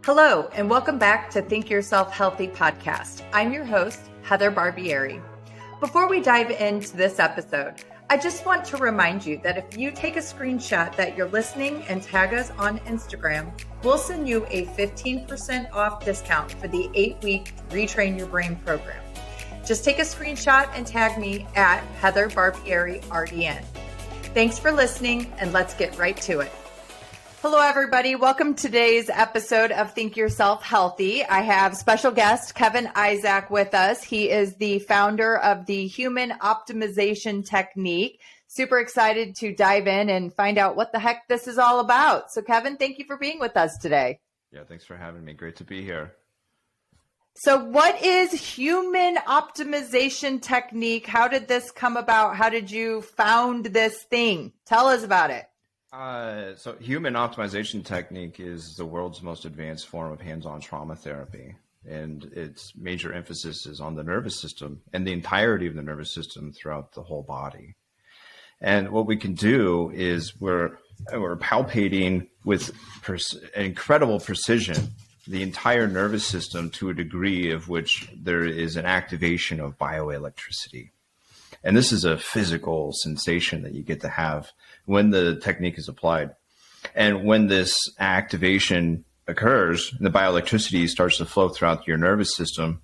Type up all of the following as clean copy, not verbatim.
Hello, and welcome back to Think Yourself Healthy podcast. I'm your host, Heather Barbieri. Before we dive into this episode, I just want to remind you that if you take a screenshot that you're listening and tag us on Instagram, we'll send you a 15% off discount for the 8-week Retrain Your Brain program. Just take a screenshot and tag me at Heather Barbieri RDN. Thanks for listening, and let's get right to it. Hello, everybody. Welcome to today's episode of Think Yourself Healthy. I have special guest Kevin Isaac with us. He is the founder of the Human Optimization Technique. Super excited to dive in and find out what the heck this is all about. So, Kevin, thank you for being with us today. Yeah, thanks for having me. Great to be here. So what is Human Optimization Technique? How did this come about? How did you found this thing? Tell us about it. So Human Optimization Technique is the world's most advanced form of hands-on trauma therapy. And its major emphasis is on the nervous system and the entirety of the nervous system throughout the whole body. And what we can do is we're palpating with incredible precision the entire nervous system to a degree of which there is an activation of bioelectricity. And this is a physical sensation that you get to have when the technique is applied. And when this activation occurs, the bioelectricity starts to flow throughout your nervous system.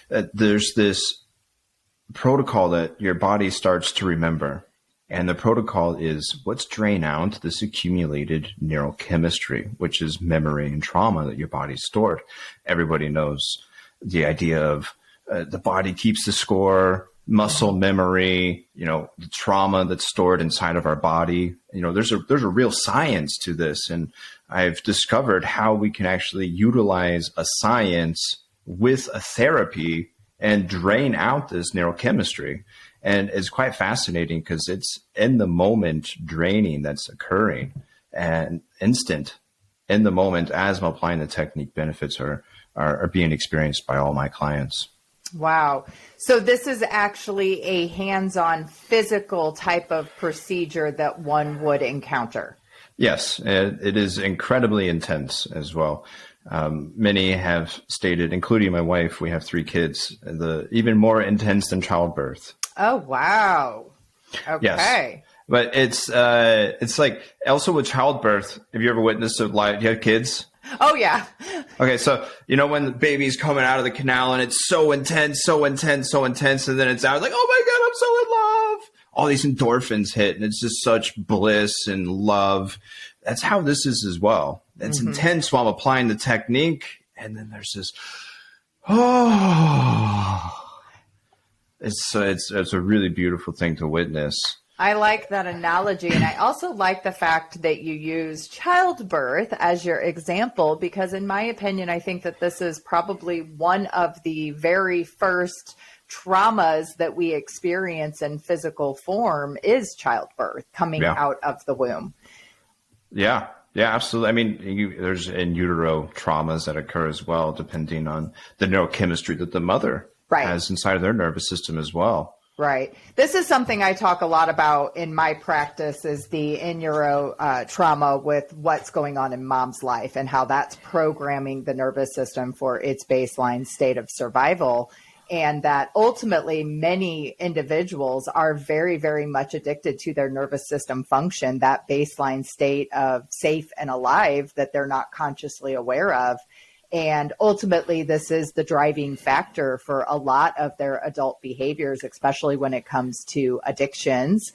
There's this protocol that your body starts to remember. And the protocol is let's drain out this accumulated neurochemistry, which is memory and trauma that your body stored. Everybody knows the idea of the body keeps the score, muscle memory, the trauma that's stored inside of our body. There's a real science to this. And I've discovered how we can actually utilize a science with a therapy and drain out this neurochemistry. And it's quite fascinating because it's in the moment draining that's occurring and instant in the moment as I'm applying the technique. Benefits are being experienced by all my clients. Wow. So this is actually a hands-on physical type of procedure that one would encounter. Yes, it is incredibly intense as well. Many have stated, including my wife, we have 3 kids, even more intense than childbirth. Oh, wow. Okay. Yes. But it's like also with childbirth. Have you ever witnessed do you have kids? Oh, yeah. Okay. So, when the baby's coming out of the canal and it's so intense. And then it's out like, oh my God, I'm so in love. All these endorphins hit and it's just such bliss and love. That's how this is as well. It's intense while I'm applying the technique. And then there's this, It's a really beautiful thing to witness. I like that analogy. And I also like the fact that you use childbirth as your example, because in my opinion, I think that this is probably one of the very first traumas that we experience in physical form is childbirth coming out of the womb. Yeah. Yeah, absolutely. I mean, there's in utero traumas that occur as well, depending on the neurochemistry that the mother has inside of their nervous system as well. Right. This is something I talk a lot about in my practice is the in utero trauma with what's going on in mom's life and how that's programming the nervous system for its baseline state of survival. And that ultimately many individuals are very, very much addicted to their nervous system function, that baseline state of safe and alive that they're not consciously aware of. And ultimately, this is the driving factor for a lot of their adult behaviors, especially when it comes to addictions.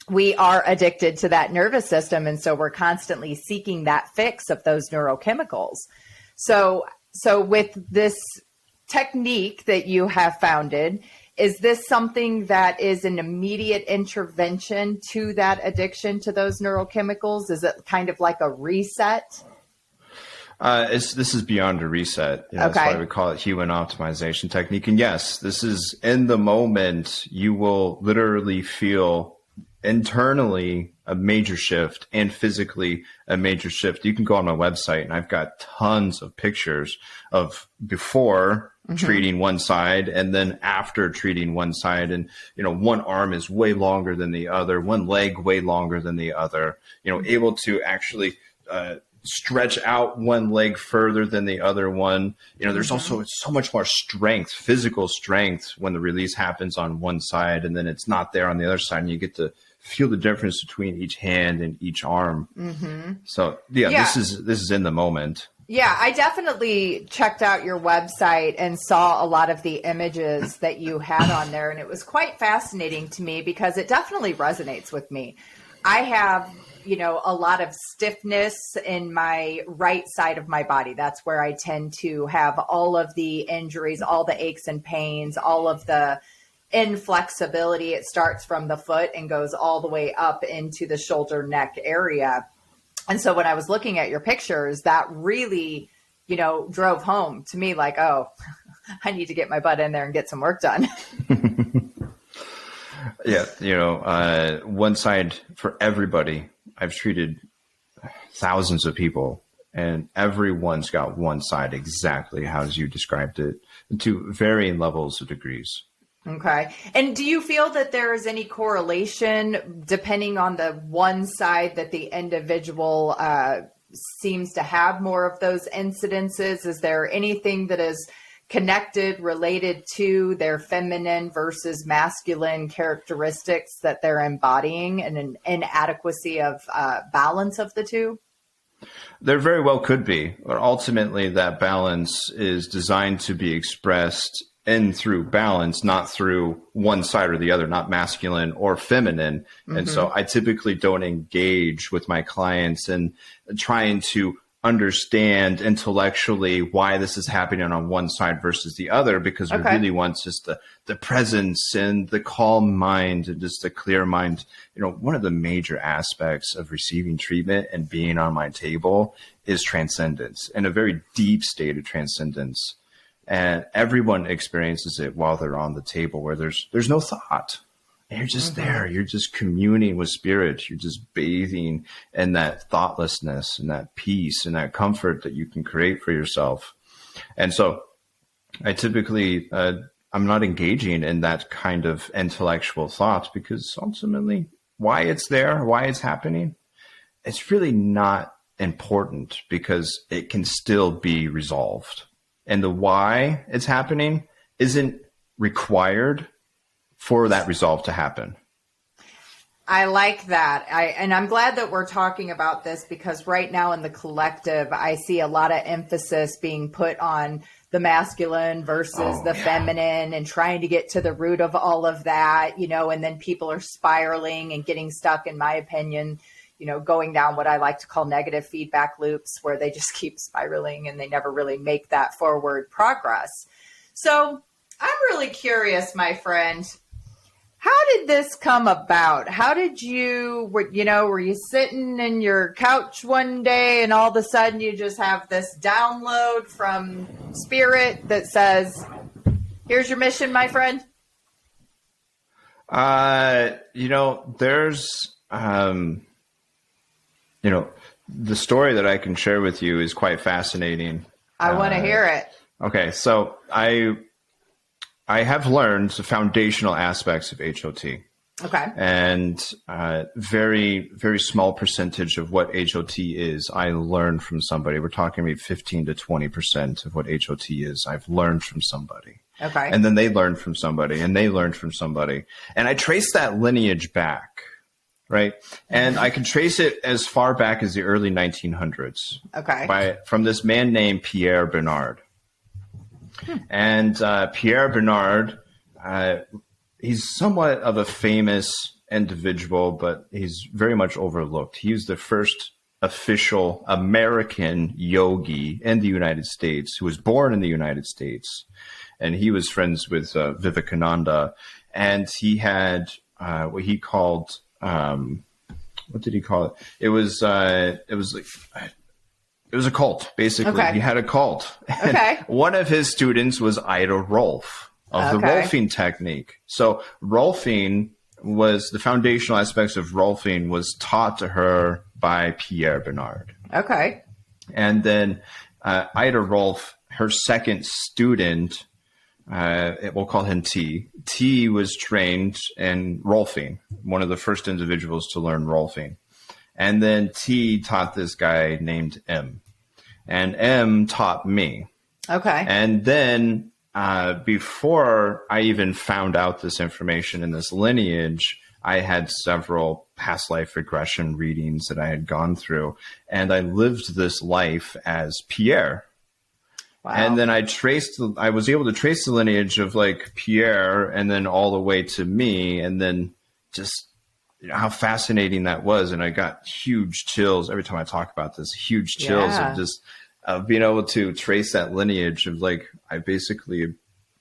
We are addicted to that nervous system. And so we're constantly seeking that fix of those neurochemicals. So with this technique that you have founded, is this something that is an immediate intervention to that addiction to those neurochemicals? Is it kind of like a reset? This is beyond a reset. That's why we call it Human Optimization Technique. And yes, this is in the moment. You will literally feel internally a major shift and physically a major shift. You can go on my website and I've got tons of pictures of before treating one side and then after treating one side. And, one arm is way longer than the other, one leg way longer than the other, able to actually stretch out one leg further than the other one. There's also so much more strength, physical strength, when the release happens on one side and then it's not there on the other side, and you get to feel the difference between each hand and each arm. So this is in the moment. Yeah, I definitely checked out your website and saw a lot of the images that you had on there, and it was quite fascinating to me because it definitely resonates with me. I have, a lot of stiffness in my right side of my body. That's where I tend to have all of the injuries, all the aches and pains, all of the inflexibility. It starts from the foot and goes all the way up into the shoulder neck area. And so when I was looking at your pictures, that really, drove home to me like, oh, I need to get my butt in there and get some work done. Yeah. One side for everybody. I've treated thousands of people, and everyone's got one side exactly how you described it, to varying levels of degrees. Okay. And do you feel that there is any correlation depending on the one side that the individual seems to have more of those incidences? Is there anything that is connected, related to their feminine versus masculine characteristics that they're embodying, and an inadequacy of balance of the two? There very well could be, but ultimately that balance is designed to be expressed in through balance, not through one side or the other, not masculine or feminine. And so I typically don't engage with my clients in trying to understand intellectually why this is happening on one side versus the other, because we really want just the presence and the calm mind and just a clear mind. One of the major aspects of receiving treatment and being on my table is transcendence, and a very deep state of transcendence. And everyone experiences it while they're on the table, where there's no thought. And you're just there. You're just communing with spirit. You're just bathing in that thoughtlessness and that peace and that comfort that you can create for yourself. And so I typically, I'm not engaging in that kind of intellectual thought, because ultimately why it's there, why it's happening, it's really not important, because it can still be resolved. And the why it's happening isn't required for that resolve to happen. I like that. And I'm glad that we're talking about this, because right now in the collective, I see a lot of emphasis being put on the masculine versus the feminine, and trying to get to the root of all of that, and then people are spiraling and getting stuck, in my opinion, going down what I like to call negative feedback loops, where they just keep spiraling and they never really make that forward progress. So I'm really curious, my friend, how did this come about? How did were you sitting in your couch one day and all of a sudden you just have this download from spirit that says, here's your mission, my friend? There's, the story that I can share with you is quite fascinating. I want to hear it. Okay. So I have learned the foundational aspects of HOT. Okay. And very, very small percentage of what HOT is, I learned from somebody. We're talking about 15 to 20% of what HOT is, I've learned from somebody. Okay. And then they learned from somebody, and they learned from somebody. And I trace that lineage back, right? And I can trace it as far back as the early 1900s. Okay. From this man named Pierre Bernard. And Pierre Bernard, he's somewhat of a famous individual, but he's very much overlooked. He was the first official American yogi in the United States, who was born in the United States. And he was friends with Vivekananda. And he had what he called, what did he call it? It was a cult, basically. Okay. He had a cult. Okay. And one of his students was Ida Rolf of the Rolfing technique. So Rolfing was, the foundational aspects of Rolfing was taught to her by Pierre Bernard. Okay. And then Ida Rolf, her second student, we'll call him T. T was trained in Rolfing, one of the first individuals to learn Rolfing. And then T taught this guy named M. And M taught me. Okay. And then before I even found out this information in this lineage, I had several past life regression readings that I had gone through. And I lived this life as Pierre. Wow. And then I was able to trace the lineage of like Pierre and then all the way to me. And then just how fascinating that was. And I got huge chills every time I talk about this, huge chills of just being able to trace that lineage of like, I basically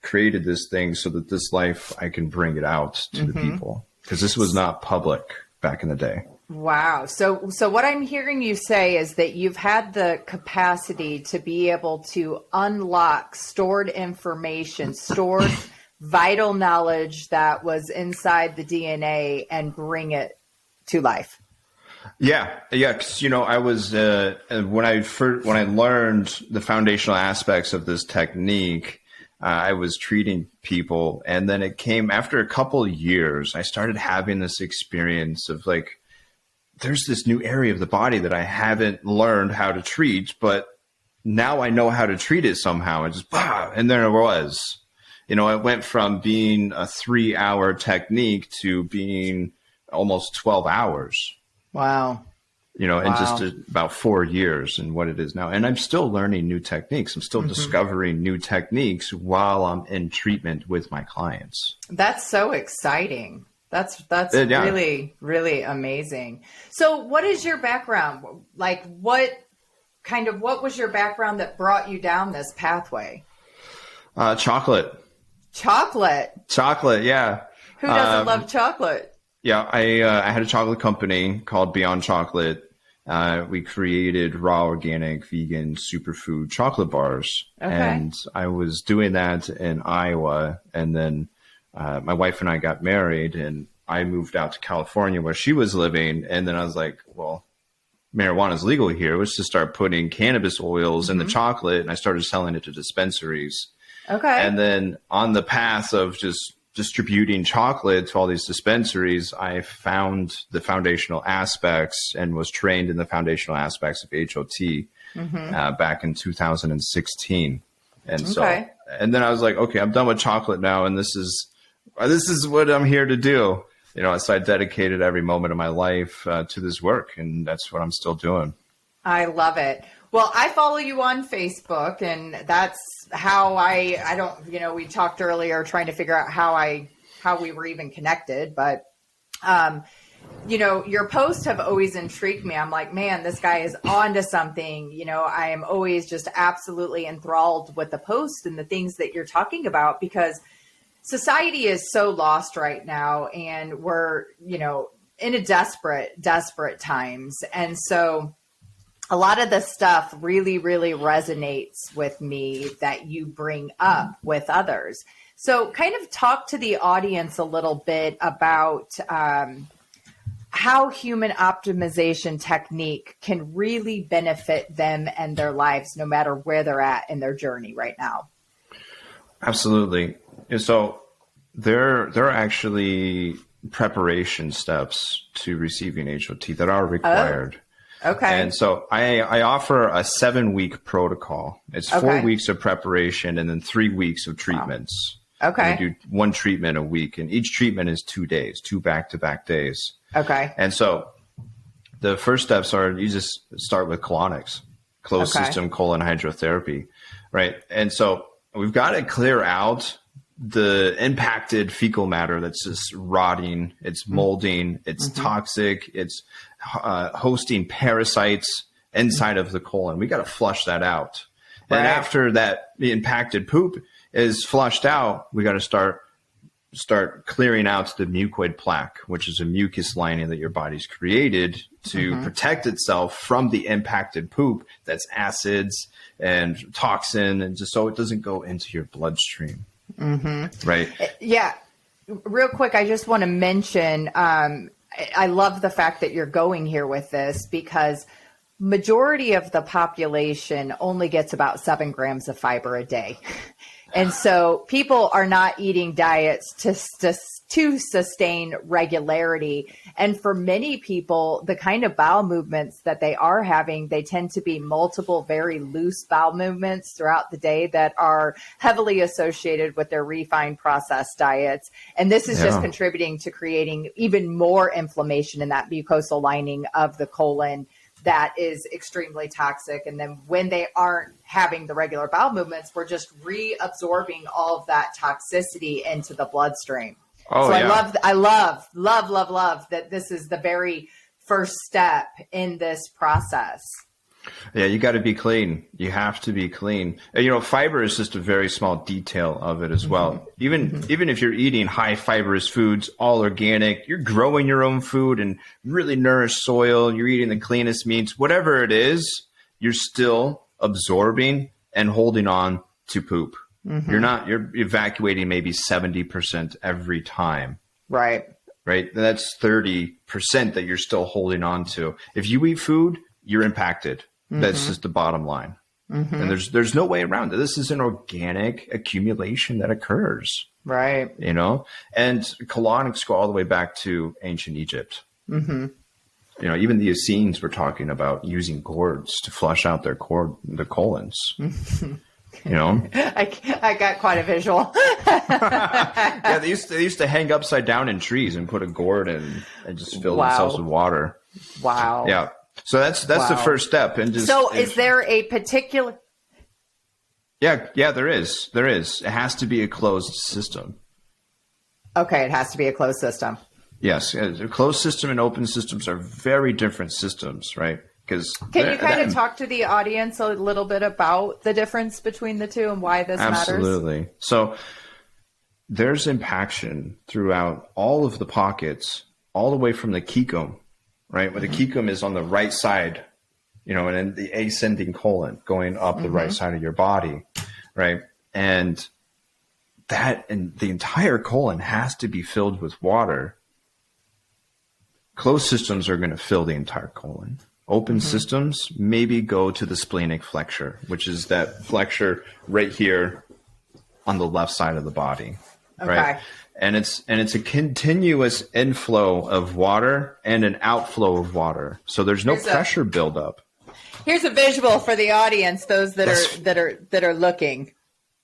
created this thing so that this life, I can bring it out to the people, because this was not public back in the day. Wow. So what I'm hearing you say is that you've had the capacity to be able to unlock stored information, stored vital knowledge that was inside the DNA and bring it to life. Yeah. Cause I was, when I learned the foundational aspects of this technique, I was treating people, and then it came after a couple of years, I started having this experience of like, there's this new area of the body that I haven't learned how to treat, but now I know how to treat it somehow. And just, and there it was. It went from being a 3-hour technique to being almost 12 hours. Wow. In just about 4 years and what it is now. And I'm still learning new techniques. I'm still discovering new techniques while I'm in treatment with my clients. That's so exciting. That's really, really amazing. So what is your background? Like what was your background that brought you down this pathway? Chocolate. Chocolate. Yeah. Who doesn't love chocolate? Yeah. I had a chocolate company called Beyond Chocolate. We created raw, organic, vegan, superfood chocolate bars. Okay. And I was doing that in Iowa. And then my wife and I got married, and I moved out to California where she was living. And then I was like, well, marijuana is legal here. Let's just start putting cannabis oils in the chocolate. And I started selling it to dispensaries. Okay. And then on the path of just distributing chocolate to all these dispensaries, I found the foundational aspects and was trained in the foundational aspects of HOT back in 2016. And and then I was like, okay, I'm done with chocolate now. And this is what I'm here to do. So I dedicated every moment of my life to this work, and that's what I'm still doing. I love it. Well, I follow you on Facebook, and that's how I don't, we talked earlier trying to figure out how we were even connected, but, your posts have always intrigued me. I'm like, man, this guy is onto something. I am always just absolutely enthralled with the post and the things that you're talking about, because society is so lost right now, and we're, in a desperate times. And so a lot of the stuff really, really resonates with me that you bring up with others. So kind of talk to the audience a little bit about how human optimization technique can really benefit them and their lives, no matter where they're at in their journey right now. Absolutely. So there are actually preparation steps to receiving HOT that are required. Oh, okay. And so I offer a 7-week protocol. It's 4 weeks of preparation and then 3 weeks of treatments. Wow. Okay. We do 1 treatment a week, and each treatment is 2 days, 2 back-to-back days. Okay. And so the first steps are, you just start with colonics, closed system colon hydrotherapy, right? And so we've got to clear out the impacted fecal matter that's just rotting, it's molding, it's toxic, it's hosting parasites inside of the colon. We got to flush that out. Right. And after that, the impacted poop is flushed out, we got to start clearing out the mucoid plaque, which is a mucus lining that your body's created to protect itself from the impacted poop that's acids and toxin, and just so it doesn't go into your bloodstream. Right. Yeah. Real quick, I just want to mention, I love the fact that you're going here with this, because majority of the population only gets about 7 grams of fiber a day. And so people are not eating diets to to sustain regularity. And for many people, the kind of bowel movements that they are having, they tend to be multiple, very loose bowel movements throughout the day that are heavily associated with their refined processed diets. And this is just contributing to creating even more inflammation in that mucosal lining of the colon that is extremely toxic. And then when they aren't having the regular bowel movements, we're just reabsorbing all of that toxicity into the bloodstream. Oh, so yeah. I love that this is the very first step in this process. Yeah, you got to be clean. You have to be clean. And, you know, fiber is just a very small detail of it as well. Even if you're eating high fibrous foods, all organic, you're growing your own food and really nourished soil, you're eating the cleanest meats, whatever it is, you're still absorbing and holding on to poop. You're evacuating maybe 70% every time. Right. That's 30% that you're still holding on to. If you eat food, you're impacted. That's just the bottom line. And there's no way around it. This is an organic accumulation that occurs. Right. You know, and colonics go all the way back to ancient Egypt. You know, even the Essenes were talking about using gourds to flush out their colons. You know, I got quite a visual. Yeah, they used to hang upside down in trees and put a gourd in and just fill themselves with water. Wow. Yeah. So that's the first step. And is there a particular? Yeah, there is. It has to be a closed system. Okay, it has to be a closed system. Yes, a closed system and open systems are very different systems, right? Because can you kind of talk to the audience a little bit about the difference between the two and why this matters? Absolutely. So there's impaction throughout all of the pockets, all the way from the cecum, right? Where the cecum is on the right side, you know, and then the ascending colon going up the right side of your body, right? And the entire colon has to be filled with water. Closed systems are going to fill the entire colon. Open systems maybe go to the splenic flexure, which is that flexure right here on the left side of the body, right? And it's a continuous inflow of water and an outflow of water. So there's no pressure buildup. Here's a visual for the audience, those that are looking.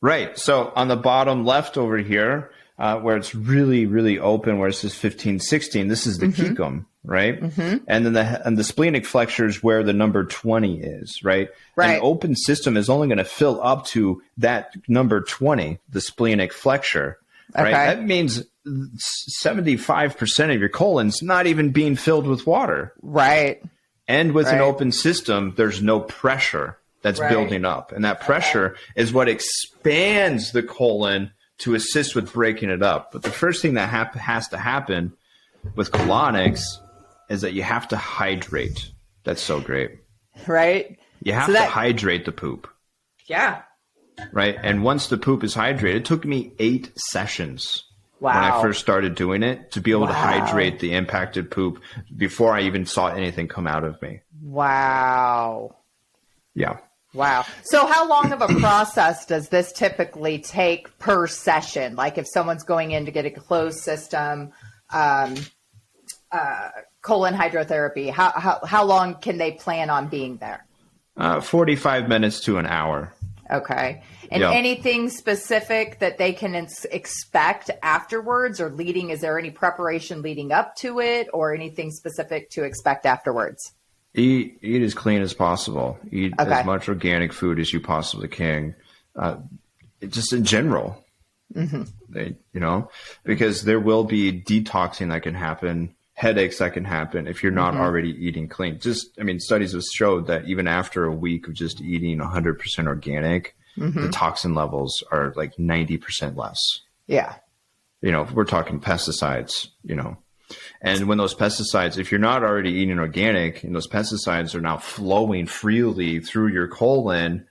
Right. So on the bottom left over here, where it's really, really open, where it says 15, 16, this is the cecum, right? And then the splenic flexure is where the number 20 is, right? An open system is only going to fill up to that number 20, the splenic flexure, right? That means 75% of your colon's not even being filled with water. Right. And with an open system, there's no pressure that's building up. And that pressure is what expands the colon to assist with breaking it up. But the first thing that has to happen with colonics is that you have to hydrate. That's so great. Right. You have to hydrate the poop. Yeah. Right. And once the poop is hydrated, it took me 8 sessions when I first started doing it to be able to hydrate the impacted poop before I even saw anything come out of me. Wow. Yeah. Wow. So how long of a process does this typically take per session? Like if someone's going in to get a closed system, colon hydrotherapy, how long can they plan on being there? 45 minutes to an hour. Okay. And anything specific that they can expect afterwards or leading? Is there any preparation leading up to it or anything specific to expect afterwards? Eat as clean as possible. Eat as much organic food as you possibly can. Just in general, you know, because there will be detoxing that can happen, headaches that can happen if you're not already eating clean. Studies have showed that even after a week of just eating 100% organic, the toxin levels are like 90% less. Yeah. You know, if we're talking pesticides, you know. And when those pesticides, if you're not already eating organic, and those pesticides are now flowing freely through your colon,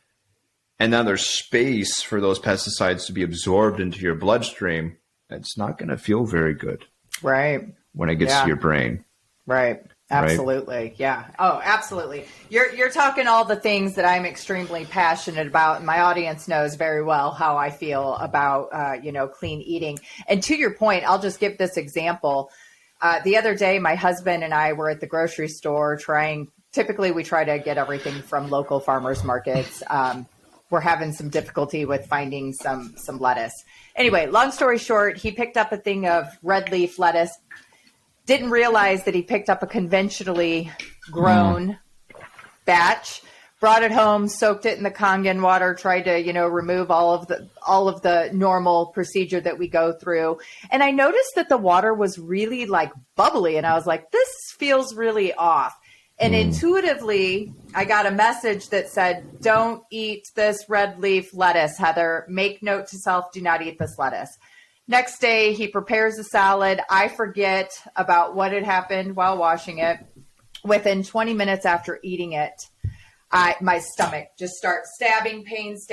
and now there's space for those pesticides to be absorbed into your bloodstream, it's not going to feel very good. Right. When it gets to your brain. Right. Absolutely. Yeah. Oh, absolutely. You're talking all the things that I'm extremely passionate about, and my audience knows very well how I feel about clean eating. And to your point, I'll just give this example. The other day, my husband and I were at the grocery store typically we try to get everything from local farmers markets. We're having some difficulty with finding some lettuce. Anyway, long story short, he picked up a thing of red leaf lettuce. Didn't realize that he picked up a conventionally grown batch, brought it home, soaked it in the Kangen water, tried to, remove all of the normal procedure that we go through. And I noticed that the water was really like bubbly, and I was like, this feels really off. And intuitively, I got a message that said, don't eat this red leaf lettuce, Heather. Make note to self, do not eat this lettuce. Next day, he prepares a salad. I forget about what had happened while washing it. Within 20 minutes after eating it, my stomach just starts stabbing pains.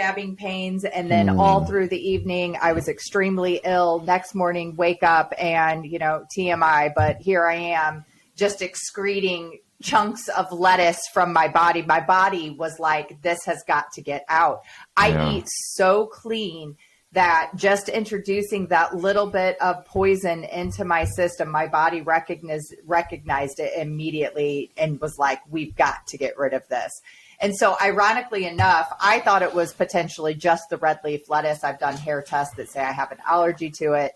And then all through the evening, I was extremely ill. Next morning, wake up and, TMI, but here I am just excreting chunks of lettuce from my body. My body was like, this has got to get out. I eat so clean that just introducing that little bit of poison into my system, my body recognized it immediately and was like, we've got to get rid of this. And so ironically enough, I thought it was potentially just the red leaf lettuce. I've done hair tests that say I have an allergy to it.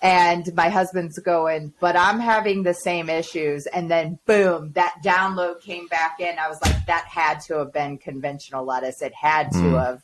And my husband's going, but I'm having the same issues. And then boom, that download came back in. I was like, that had to have been conventional lettuce. It had to have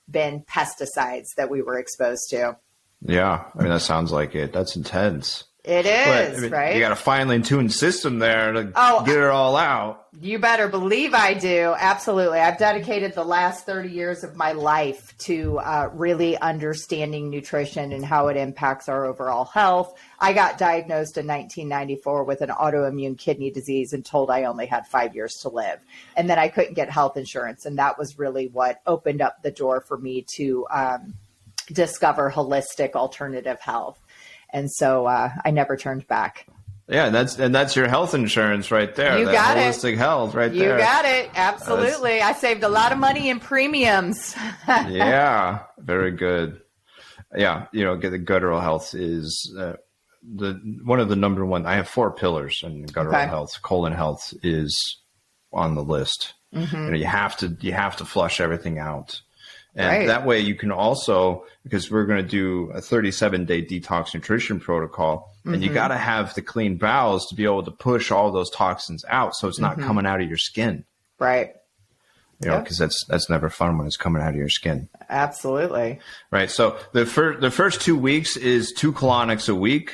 been pesticides that we were exposed to. Yeah. I mean, that sounds like it. That's intense. It is, right? You got a finely tuned system there to get it all out. You better believe I do. Absolutely. I've dedicated the last 30 years of my life to really understanding nutrition and how it impacts our overall health. I got diagnosed in 1994 with an autoimmune kidney disease and told I only had 5 years to live. And then I couldn't get health insurance. And that was really what opened up the door for me to discover holistic alternative health. And so I never turned back. Yeah, that's your health insurance right there. You got it. Holistic health right there. You got it. Absolutely. I saved a lot of money in premiums. Yeah, very good. Yeah, the guttural health is one of the number one. I have 4 pillars in guttural health. Colon health is on the list. Mm-hmm. You have to flush everything out. And that way you can also, because we're going to do a 37-day detox nutrition protocol, and you got to have the clean bowels to be able to push all those toxins out so it's not coming out of your skin. Right. Because that's never fun when it's coming out of your skin. Absolutely. Right. So the first 2 weeks is 2 colonics a week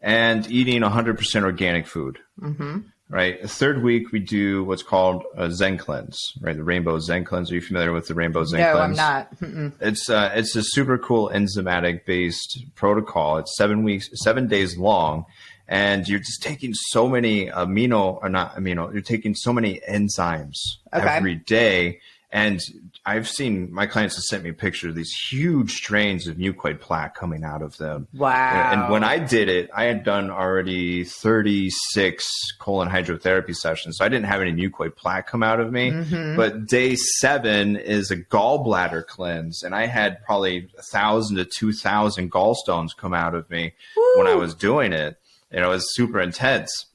and eating 100% organic food. Mm-hmm. Right. The 3rd week, we do what's called a Zen cleanse, right? The Rainbow Zen cleanse. Are you familiar with the Rainbow Zen cleanse? No, I'm not. Mm-mm. It's a super cool enzymatic based protocol. It's 7 days long, and you're just taking so many you're taking so many enzymes every day. And I've seen my clients have sent me pictures of these huge strains of mucoid plaque coming out of them. Wow. And when I did it, I had done already 36 colon hydrotherapy sessions. So I didn't have any mucoid plaque come out of me. Mm-hmm. But day 7 is a gallbladder cleanse. And I had probably 1,000 to 2,000 gallstones come out of me when I was doing it. And it was super intense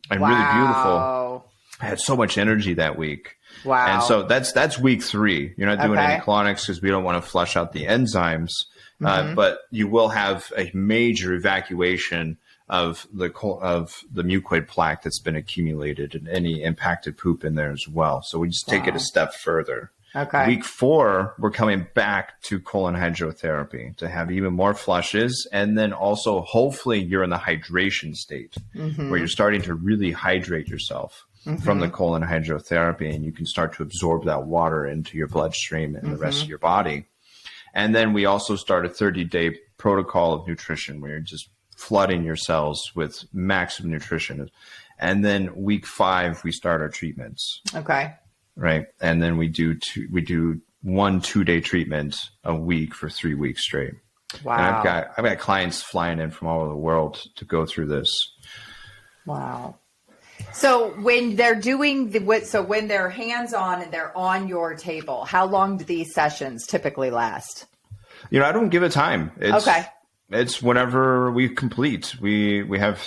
and really beautiful. I had so much energy that week. Wow. And so that's week 3. You're not doing any colonics because we don't want to flush out the enzymes, but you will have a major evacuation of the mucoid plaque that's been accumulated and any impacted poop in there as well. So we just take it a step further. Okay. Week 4, we're coming back to colon hydrotherapy to have even more flushes. And then also, hopefully, you're in the hydration state where you're starting to really hydrate yourself from the colon hydrotherapy, and you can start to absorb that water into your bloodstream and the rest of your body. And then we also start a 30-day protocol of nutrition where you're just flooding your cells with maximum nutrition. And then week 5, we start our treatments. Okay. Right. And then we do 1 2-day treatment a week for 3 weeks straight. Wow. And I've got clients flying in from all over the world to go through this. Wow. So when they're doing when they're hands-on and they're on your table, how long do these sessions typically last? I don't give it time. Okay. It's whenever we complete. We have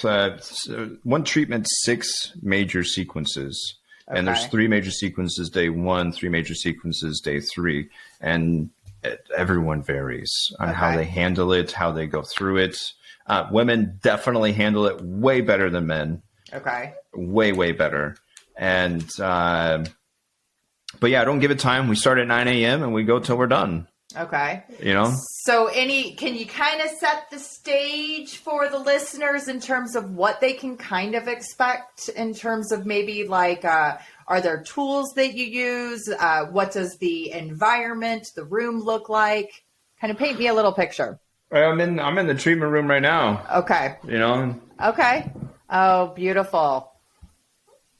one treatment, 6 major sequences. Okay. And there's 3 major sequences day 1, 3 major sequences day 3. And everyone varies on how they handle it, how they go through it. Women definitely handle it way better than men. Okay. Way, way better. And, but yeah, I don't give it time. We start at 9 a.m. and we go till we're done. Okay. So can you kind of set the stage for the listeners in terms of what they can kind of expect in terms of maybe like, are there tools that you use? What does the environment, the room look like? Kind of paint me a little picture. I'm in the treatment room right now. Okay. Okay. Oh, beautiful.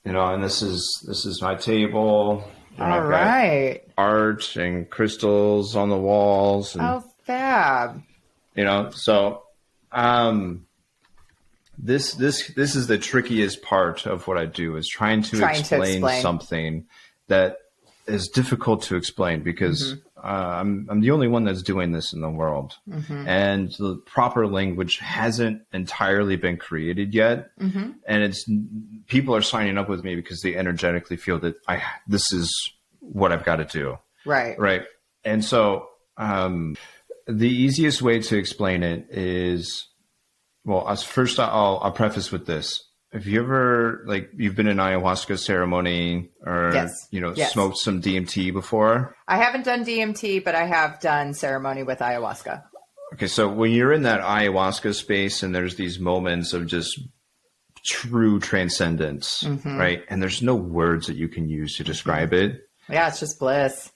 And this is my table. All right. Art and crystals on the walls. And, fab. So this is the trickiest part of what I do, is trying to explain something that is difficult to explain, because I'm the only one that's doing this in the world. And the proper language hasn't entirely been created yet. And people are signing up with me because they energetically feel that this is what I've got to do. Right. And so the easiest way to explain it is, first I'll preface with this. Have you ever, you've been in ayahuasca ceremony or, smoked some DMT before? I haven't done DMT, but I have done ceremony with ayahuasca. Okay. So when you're in that ayahuasca space and there's these moments of just true transcendence, right? And there's no words that you can use to describe it. Yeah. It's just bliss.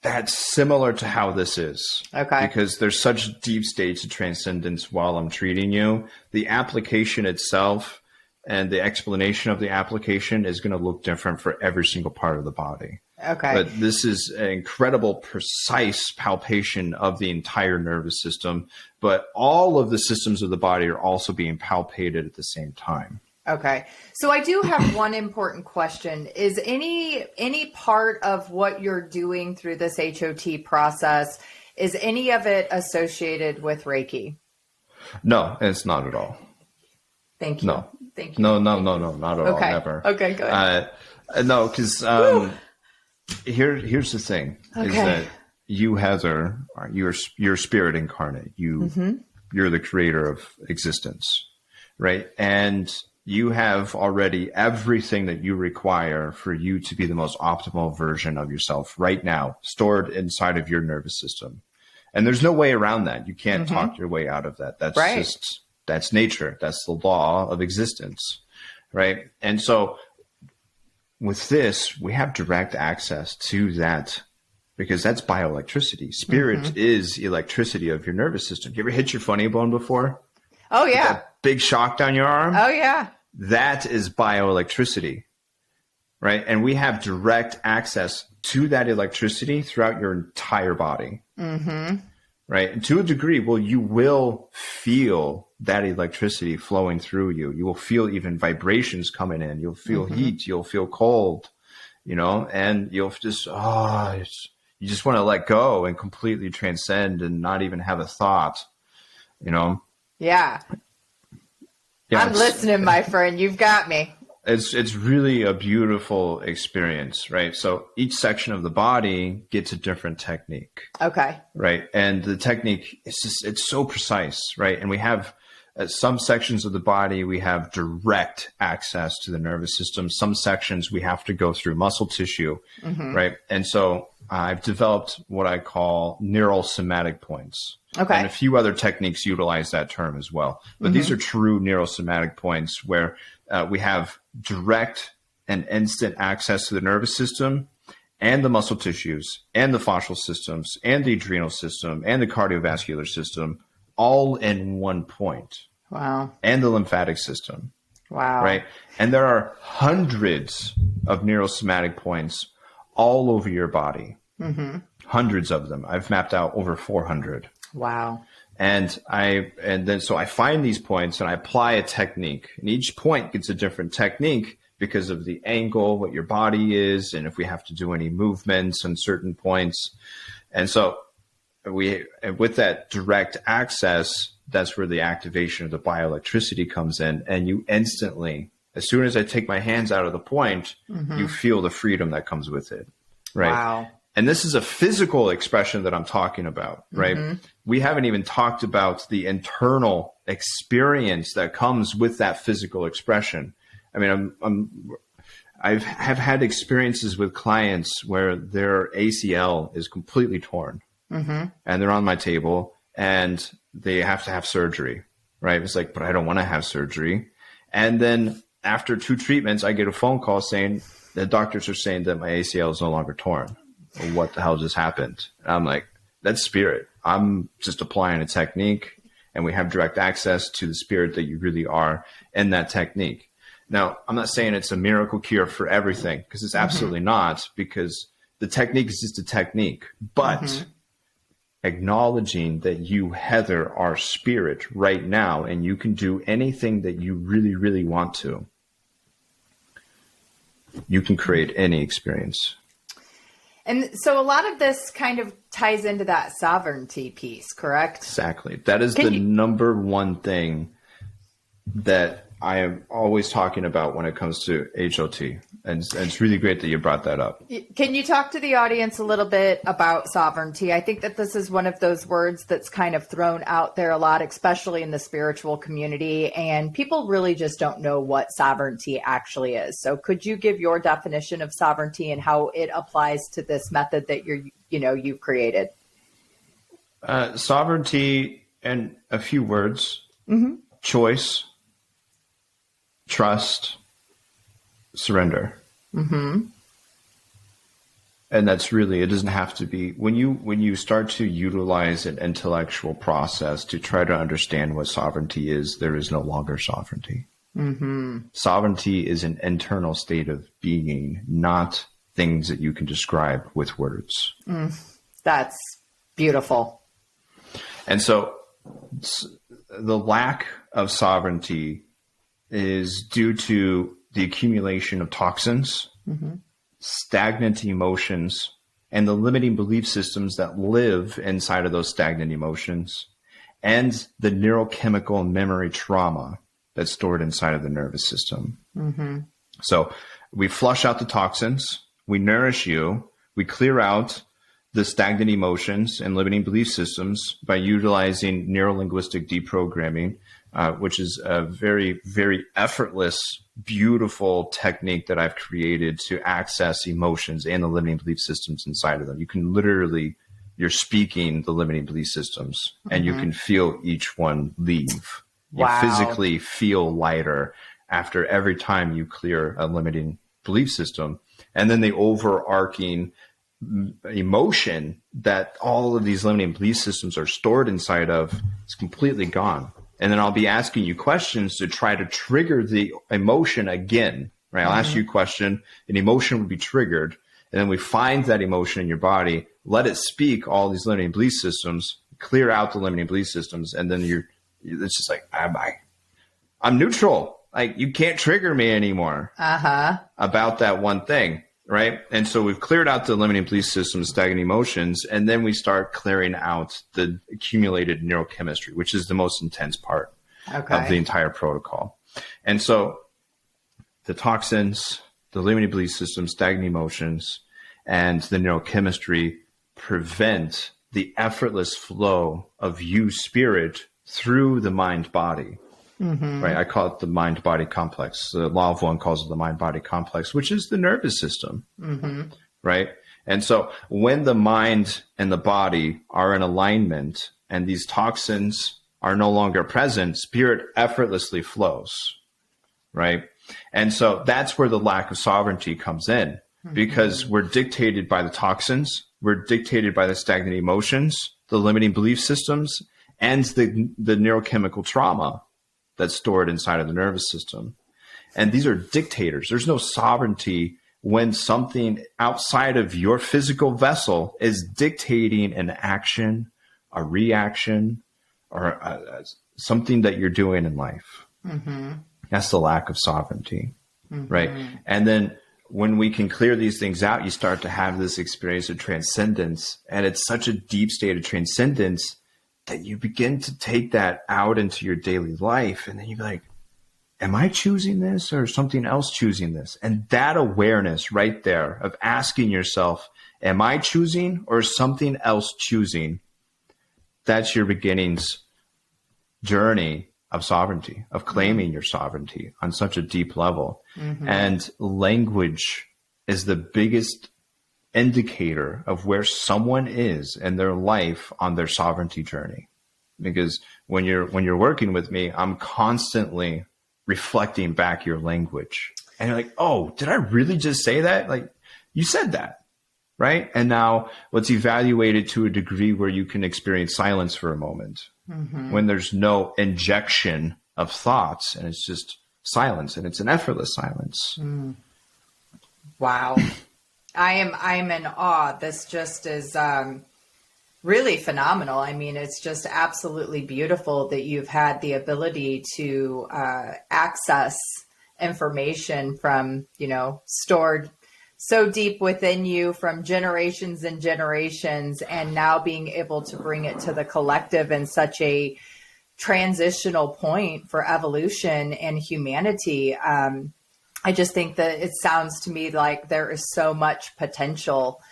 That's similar to how this is. Okay. Because there's such deep states of transcendence while I'm treating you. The application itself and the explanation of the application is going to look different for every single part of the body. Okay. But this is an incredible, precise palpation of the entire nervous system. But all of the systems of the body are also being palpated at the same time. Okay. So I do have one important question. Is any part of what you're doing through this HOT process, is any of it associated with Reiki? No, it's not at all. Thank you. No. Thank you. No, not at all. Never. Okay, good. No, because here's the thing, is that you, Heather, you're spirit incarnate. You're the creator of existence, right? And you have already everything that you require for you to be the most optimal version of yourself right now, stored inside of your nervous system. And there's no way around that. You can't talk your way out of that. That's right. That's nature. That's the law of existence, right? And so with this, we have direct access to that, because that's bioelectricity. Spirit is electricity of your nervous system. You ever hit your funny bone before? Oh, yeah. That big shock down your arm? Oh, yeah. That is bioelectricity, right? And we have direct access to that electricity throughout your entire body, right? And to a degree, you will feel that electricity flowing through you. You will feel even vibrations coming in. You'll feel heat. You'll feel cold, and you'll just, you just want to let go and completely transcend and not even have a thought, Yeah. I'm listening, my friend. You've got me. It's really a beautiful experience, right? So each section of the body gets a different technique. Okay. Right. And the technique, it's so precise, right? And we have some sections of the body, we have direct access to the nervous system. Some sections we have to go through muscle tissue, right? And so I've developed what I call neural somatic points. Okay. And a few other techniques utilize that term as well. But these are true neural somatic points where we have direct and instant access to the nervous system and the muscle tissues and the fascial systems and the adrenal system and the cardiovascular system all in one point. Wow. And the lymphatic system. Wow. Right. And there are hundreds of neurosomatic points all over your body. Hundreds of them. I've mapped out over 400. Wow. And then so I find these points and I apply a technique, and each point gets a different technique because of the angle, what your body is, and if we have to do any movements on certain points. And so with that direct access, that's where the activation of the bioelectricity comes in. And you instantly, as soon as I take my hands out of the point, you feel the freedom that comes with it. Right. Wow. And this is a physical expression that I'm talking about, right? We haven't even talked about the internal experience that comes with that physical expression. I mean, I've had experiences with clients where their ACL is completely torn, and they're on my table and they have to have surgery, right? It's like, but I don't want to have surgery. And then after 2 treatments, I get a phone call saying the doctors are saying that my ACL is no longer torn. What the hell just happened? And I'm like, that's spirit. I'm just applying a technique, and we have direct access to the spirit that you really are in that technique. Now, I'm not saying it's a miracle cure for everything, because it's absolutely not, because the technique is just a technique. But acknowledging that you, Heather, are spirit right now, and you can do anything that you really, really want to. You can create any experience. And so a lot of this kind of ties into that sovereignty piece, correct? Exactly. That is the number one thing that I am always talking about when it comes to HOT. And it's really great that you brought that up. Can you talk to the audience a little bit about sovereignty? I think that this is one of those words that's kind of thrown out there a lot, especially in the spiritual community. And people really just don't know what sovereignty actually is. So could you give your definition of sovereignty and how it applies to this method that you've created? Sovereignty in a few words: choice, trust, surrender. And that's really, it doesn't have to be, when you start to utilize an intellectual process to try to understand what sovereignty is, there is no longer sovereignty. Sovereignty is an internal state of being, not things that you can describe with words. That's beautiful. And so the lack of sovereignty is due to the accumulation of toxins, stagnant emotions, and the limiting belief systems that live inside of those stagnant emotions, and the neurochemical and memory trauma that's stored inside of the nervous system. So we flush out the toxins, we nourish you, we clear out the stagnant emotions and limiting belief systems by utilizing neurolinguistic deprogramming, which is a very, very effortless, beautiful technique that I've created to access emotions and the limiting belief systems inside of them. You can literally, you're speaking the limiting belief systems, and you can feel each one leave. Wow. You physically feel lighter after every time you clear a limiting belief system. And then the overarching emotion that all of these limiting belief systems are stored inside of is completely gone. And then I'll be asking you questions to try to trigger the emotion again, right? I'll ask you a question, an emotion would be triggered, and then we find that emotion in your body, let it speak all these limiting belief systems, clear out the limiting belief systems, and then it's just like, I'm neutral. Like, you can't trigger me anymore about that one thing. Right. And so we've cleared out the limiting belief systems, stagnant emotions, and then we start clearing out the accumulated neurochemistry, which is the most intense part of the entire protocol. And so the toxins, the limiting belief systems, stagnant emotions, and the neurochemistry prevent the effortless flow of you spirit through the mind body. Right. I call it the mind body complex. The Law of One calls it the mind body complex, which is the nervous system. Right. And so when the mind and the body are in alignment and these toxins are no longer present, spirit effortlessly flows. Right. And so that's where the lack of sovereignty comes in, because we're dictated by the toxins. We're dictated by the stagnant emotions, the limiting belief systems, and the neurochemical trauma that's stored inside of the nervous system. And these are dictators. There's no sovereignty when something outside of your physical vessel is dictating an action, a reaction, or something that you're doing in life. That's the lack of sovereignty. right? And then when we can clear these things out, you start to have this experience of transcendence. And it's such a deep state of transcendence that you begin to take that out into your daily life. And then you're like, am I choosing this or something else choosing this? And that awareness right there of asking yourself, am I choosing or something else choosing? That's your beginnings journey of sovereignty, of claiming your sovereignty on such a deep level. And language is the biggest indicator of where someone is in their life on their sovereignty journey. Because when you're working with me, I'm constantly reflecting back your language. And you're like, oh, did I really just say that? Like, you said that, right? And now let's evaluate it to a degree where you can experience silence for a moment, when there's no injection of thoughts and it's just silence, and it's an effortless silence. Wow. I'm in awe. This just is really phenomenal. I mean, it's just absolutely beautiful that you've had the ability to access information from, stored so deep within you from generations and generations, and now being able to bring it to the collective in such a transitional point for evolution and humanity. I just think that it sounds to me like there is so much potential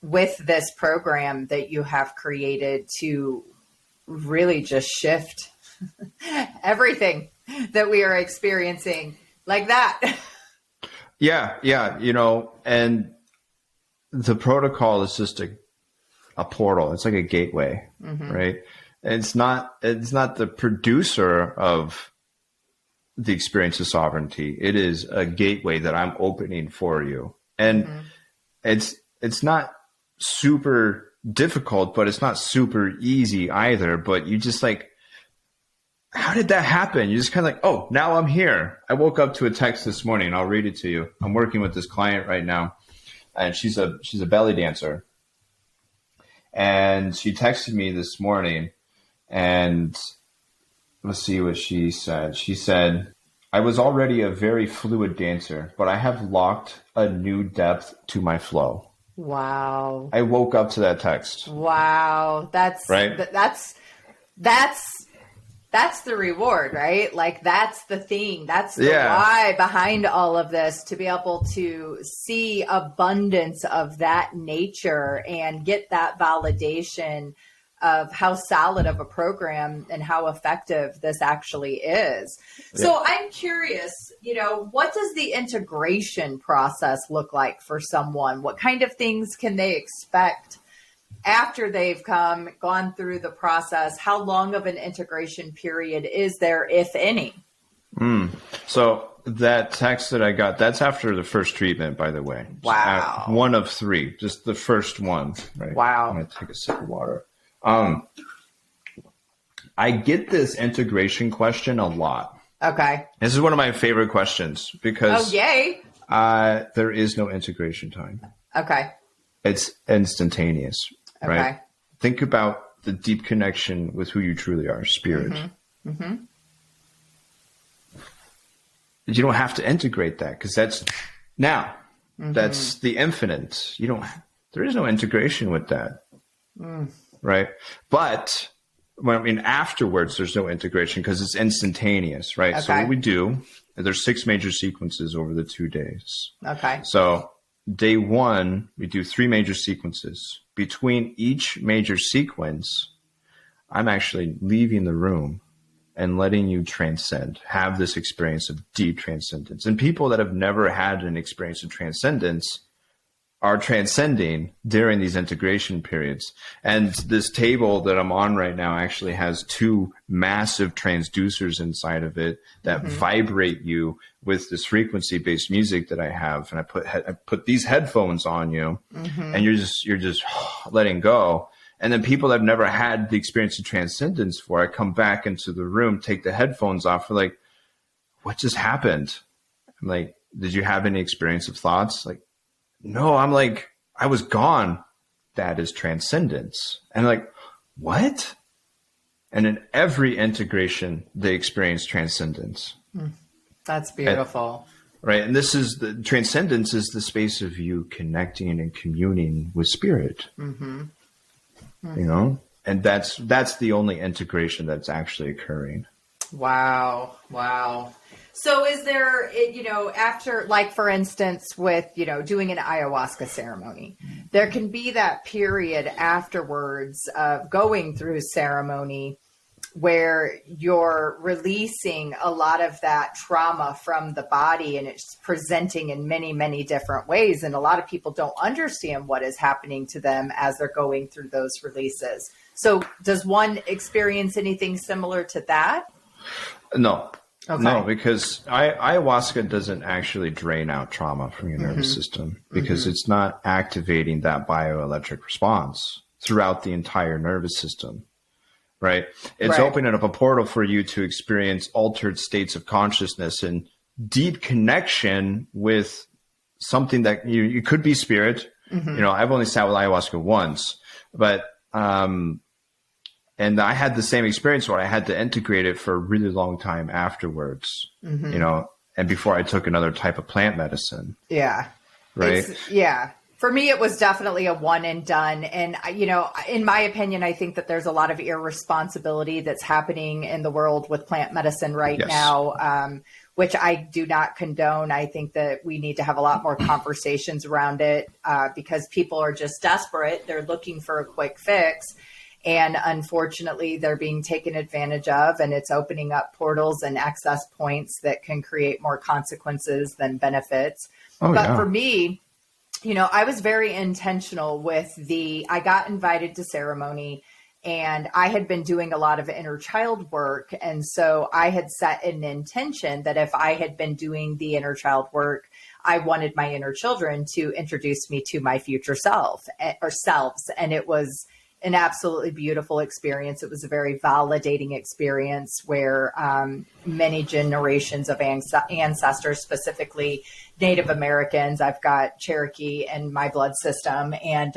with this program that you have created to really just shift everything that we are experiencing like that. Yeah. And the protocol is just a portal. It's like a gateway, right? It's not the producer of the experience of sovereignty. It is a gateway that I'm opening for you. And it's not super difficult, but it's not super easy either. But you just like, how did that happen? You just kind of like, oh, now I'm here. I woke up to a text this morning. I'll read it to you. I'm working with this client right now, and she's a belly dancer. And she texted me this morning, and let's see what she said. She said, I was already a very fluid dancer, but I have locked a new depth to my flow. Wow. I woke up to that text. Wow. That's right. That's the reward, right? Like, that's the thing. That's the why behind all of this, to be able to see abundance of that nature and get that validation of how solid of a program and how effective this actually is. Yeah. So I'm curious, what does the integration process look like for someone? What kind of things can they expect after they've gone through the process? How long of an integration period is there, if any? So that text that I got, that's after the first treatment, by the way. Wow. One of three, just the first one. Right? Wow. I'm going to take a sip of water. I get this integration question a lot. Okay. This is one of my favorite questions because there is no integration time. Okay. It's instantaneous, right? Think about the deep connection with who you truly are, spirit. You don't have to integrate that because that's now. That's the infinite. There is no integration with that. Right. But afterwards, there's no integration because it's instantaneous, right? Okay. So what we do, there's 6 major sequences over the 2 days. Okay. So day 1, we do 3 major sequences. Between each major sequence, I'm actually leaving the room and letting you transcend, have this experience of deep transcendence. And people that have never had an experience of transcendence are transcending during these integration periods. And this table that I'm on right now actually has 2 massive transducers inside of it that vibrate you with this frequency-based music that I have. And I put these headphones on you, and you're just letting go. And then people that have never had the experience of transcendence before, I come back into the room, take the headphones off. We're like, what just happened? I'm like, did you have any experience of thoughts? Like, no, I'm like, I was gone. That is transcendence. And like, what? And in every integration, they experience transcendence. That's beautiful. Right. And this is the transcendence is the space of you connecting and communing with spirit, you know, and that's the only integration that's actually occurring. Wow. Wow. So is there, after, like, for instance, with, doing an ayahuasca ceremony, there can be that period afterwards of going through ceremony where you're releasing a lot of that trauma from the body, and it's presenting in many, many different ways. And a lot of people don't understand what is happening to them as they're going through those releases. So does one experience anything similar to that? No. Okay. No, because ayahuasca doesn't actually drain out trauma from your nervous system, because it's not activating that bioelectric response throughout the entire nervous system, right? It's opening up a portal for you to experience altered states of consciousness and deep connection with something that you could be spirit. I've only sat with ayahuasca once, but and I had the same experience where I had to integrate it for a really long time afterwards, and before I took another type of plant medicine. Yeah. Right. For me, it was definitely a one and done. And, in my opinion, I think that there's a lot of irresponsibility that's happening in the world with plant medicine right now, which I do not condone. I think that we need to have a lot more conversations around it because people are just desperate. They're looking for a quick fix. And unfortunately, they're being taken advantage of, and it's opening up portals and access points that can create more consequences than benefits. For me, I was very intentional with I got invited to ceremony, and I had been doing a lot of inner child work. And so I had set an intention that if I had been doing the inner child work, I wanted my inner children to introduce me to my future self or selves. And it was an absolutely beautiful experience. It was a very validating experience where many generations of ancestors, specifically Native Americans, I've got Cherokee in my blood system. And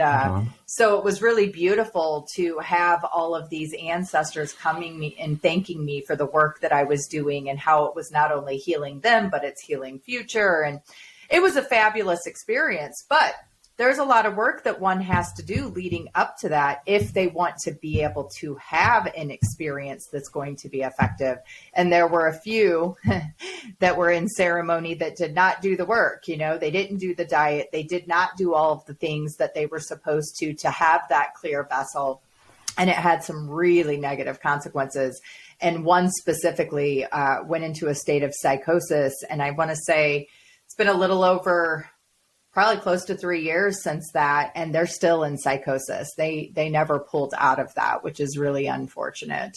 so it was really beautiful to have all of these ancestors coming and thanking me for the work that I was doing and how it was not only healing them, but it's healing future. And it was a fabulous experience. But there's a lot of work that one has to do leading up to that if they want to be able to have an experience that's going to be effective. And there were a few that were in ceremony that did not do the work. They didn't do the diet. They did not do all of the things that they were supposed to have that clear vessel. And it had some really negative consequences. And one specifically went into a state of psychosis. And I want to say it's been a little over probably close to 3 years since that, and they're still in psychosis. They never pulled out of that, which is really unfortunate.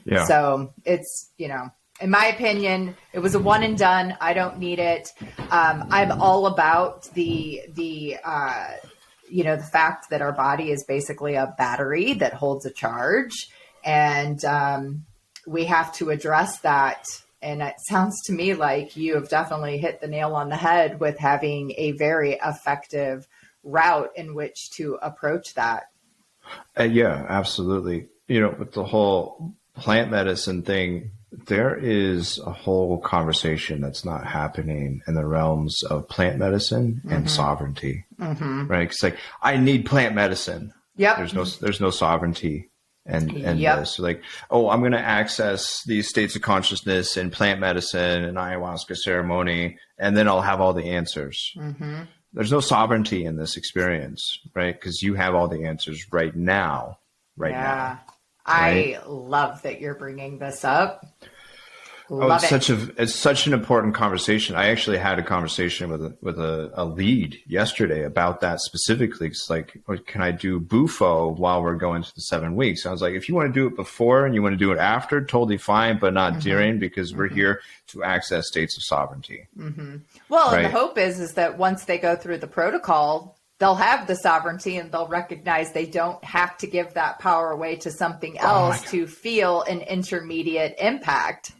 Yeah. So it's, in my opinion, it was a one and done. I don't need it. I'm all about the fact that our body is basically a battery that holds a charge, and we have to address that. And it sounds to me like you have definitely hit the nail on the head with having a very effective route in which to approach that. Yeah, absolutely. With the whole plant medicine thing, there is a whole conversation that's not happening in the realms of plant medicine and sovereignty, right? It's like, I need plant medicine. Yep. There's no sovereignty. And this, like, I'm going to access these states of consciousness in plant medicine and ayahuasca ceremony, and then I'll have all the answers. There's no sovereignty in this experience, right? Because you have all the answers right now. Right? I love that you're bringing this up. It's such an important conversation. I actually had a conversation with a lead yesterday about that specifically. It's like, can I do Bufo while we're going through the 7 weeks? I was like, if you want to do it before and you want to do it after, totally fine, but not during, because we're here to access states of sovereignty. Well, and the hope is that once they go through the protocol, they'll have the sovereignty and they'll recognize they don't have to give that power away to something else to feel an intermediate impact.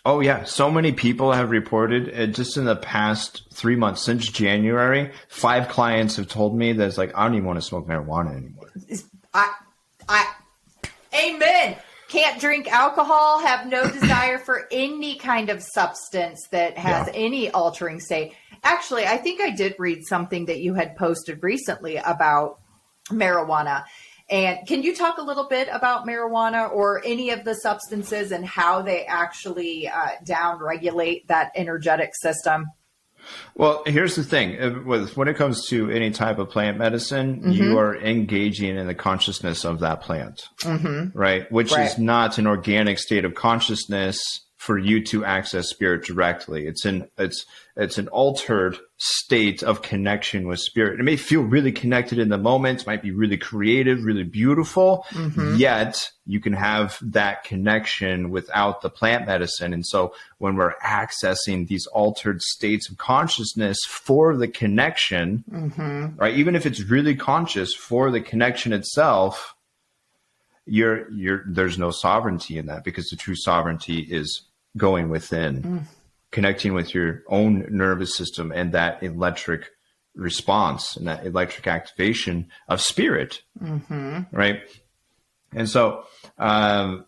Oh, yeah. So many people have reported just in the past 3 months since January, 5 clients have told me that it's like, I don't even want to smoke marijuana anymore. Amen. can't drink alcohol, have no desire for any kind of substance that has any altering state. Actually, I think I did read something that you had posted recently about marijuana. And can you talk a little bit about marijuana or any of the substances and how they actually down-regulate that energetic system? Well, here's the thing. When it comes to any type of plant medicine, you are engaging in the consciousness of that plant, right? Which is not an organic state of consciousness for you to access spirit directly. It's an altered state of connection with spirit. It may feel really connected in the moment, might be really creative, really beautiful, yet you can have that connection without the plant medicine. And so when we're accessing these altered states of consciousness for the connection, right, even if it's really conscious for the connection itself, there's no sovereignty in that, because the true sovereignty is going within, connecting with your own nervous system and that electric response and that electric activation of spirit, right? And so,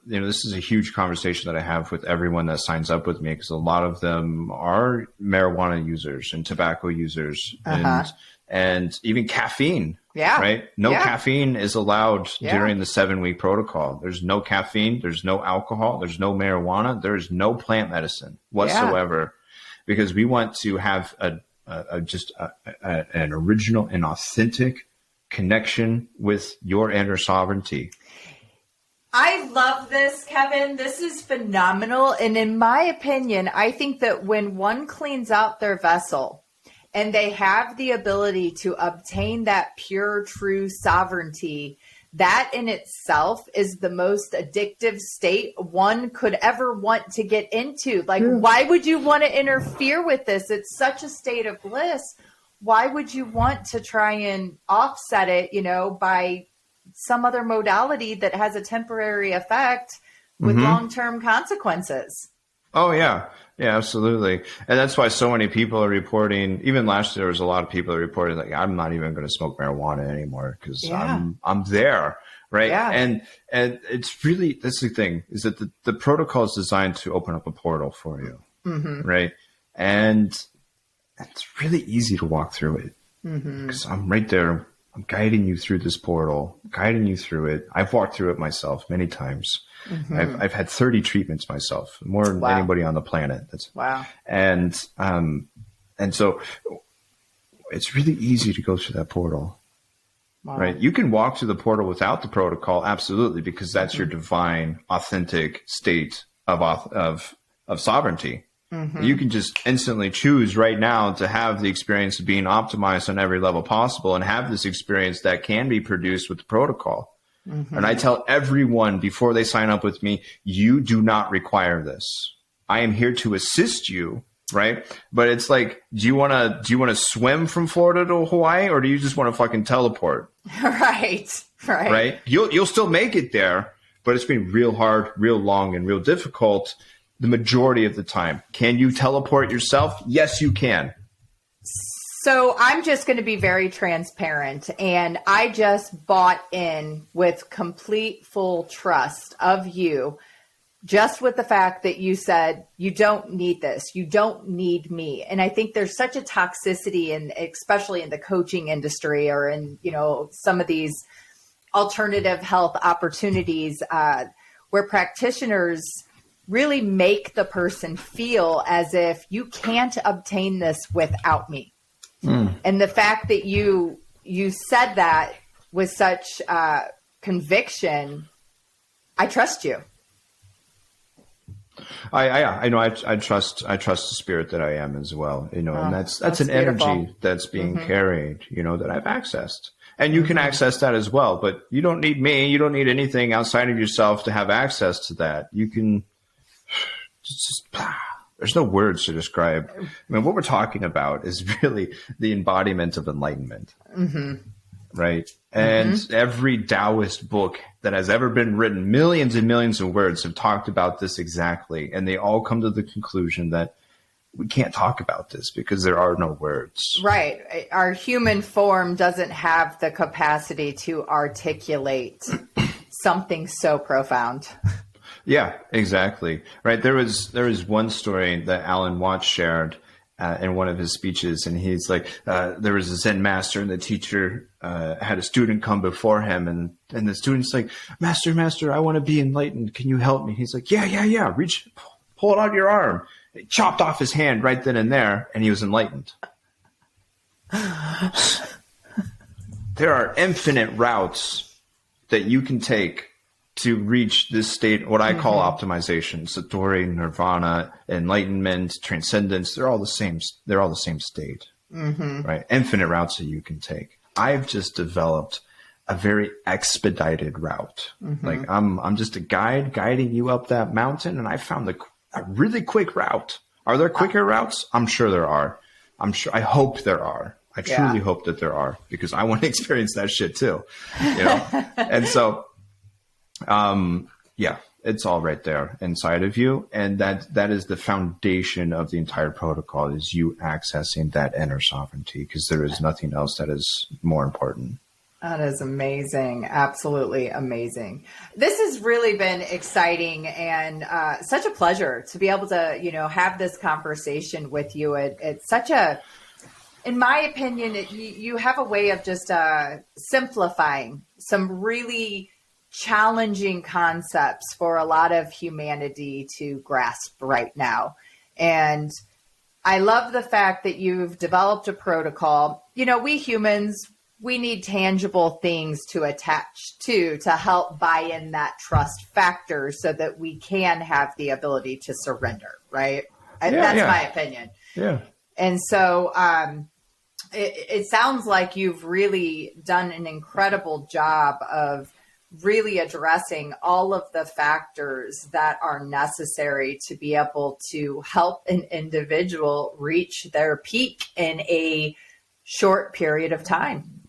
this is a huge conversation that I have with everyone that signs up with me, because a lot of them are marijuana users and tobacco users and even caffeine. Yeah. Right. No caffeine is allowed during the 7-week protocol. There's no caffeine. There's no alcohol. There's no marijuana. There's no plant medicine whatsoever, because we want to have an original and authentic connection with your inner sovereignty. I love this, Kevin. This is phenomenal. And in my opinion, I think that when one cleans out their vessel, and they have the ability to obtain that pure, true sovereignty, that in itself is the most addictive state one could ever want to get into. Like, why would you want to interfere with this? It's such a state of bliss. Why would you want to try and offset it, by some other modality that has a temporary effect with long-term consequences? Oh, yeah. Yeah, absolutely. And that's why so many people are reporting, even last year, there was a lot of people that reported, like, I'm not even going to smoke marijuana anymore because I'm there. Right. Yeah. And it's really, that's the thing, is that the protocol is designed to open up a portal for you. Right. And it's really easy to walk through it because I'm right there. I'm guiding you through this portal, guiding you through it. I've walked through it myself many times. I've had 30 treatments myself, more than anybody on the planet. And so it's really easy to go through that portal, right? You can walk through the portal without the protocol. Absolutely. Because that's your divine, authentic state of sovereignty. You can just instantly choose right now to have the experience of being optimized on every level possible and have this experience that can be produced with the protocol. And I tell everyone before they sign up with me, you do not require this. I am here to assist you, right? But it's like, do you want to swim from Florida to Hawaii, or do you just want to fucking teleport? Right. You'll still make it there, but it's been real hard, real long, and real difficult the majority of the time. Can you teleport yourself? Yes, you can. So I'm just going to be very transparent, and I just bought in with complete full trust of you, just with the fact that you said you don't need this, you don't need me. And I think there's such a toxicity, and especially in the coaching industry or in some of these alternative health opportunities where practitioners really make the person feel as if you can't obtain this without me. And the fact that you said that with such conviction, I trust you. I know. I trust the spirit that I am as well. And that's an beautiful energy that's being carried. That I've accessed, and you can access that as well. But you don't need me. You don't need anything outside of yourself to have access to that. You can just. There's no words to describe. I mean, what we're talking about is really the embodiment of enlightenment, right? And every Taoist book that has ever been written, millions and millions of words have talked about this exactly. And they all come to the conclusion that we can't talk about this because there are no words. Right. Our human form doesn't have the capacity to articulate something so profound. Yeah, exactly. Right. There was one story that Alan Watts shared in one of his speeches, and he's like, there was a Zen master, and the teacher had a student come before him, and the student's like, Master, I want to be enlightened. Can you help me? He's like, yeah. Reach, pull it out your arm. He chopped off his hand right then and there, and he was enlightened. There are infinite routes that you can take to reach this state, what I call optimization, Satori, Nirvana, enlightenment, transcendence. They're all the same. They're all the same state, right? Infinite routes that you can take. I've just developed a very expedited route. Like I'm just a guide guiding you up that mountain, and I found a really quick route. Are there quicker routes? I'm sure there are. I hope there are. I truly hope that there are, because I want to experience that shit too, you know? And so, yeah, it's all right there inside of you. And that is the foundation of the entire protocol, is you accessing that inner sovereignty, because there is nothing else that is more important. That is amazing. Absolutely amazing. This has really been exciting and such a pleasure to be able to, have this conversation with you. It's such a, in my opinion, you have a way of just simplifying some really challenging concepts for a lot of humanity to grasp right now. And I love the fact that you've developed a protocol. We humans, we need tangible things to attach to help buy in that trust factor so that we can have the ability to surrender, right? That's my opinion. Yeah. And so it sounds like you've really done an incredible job of really addressing all of the factors that are necessary to be able to help an individual reach their peak in a short period of time.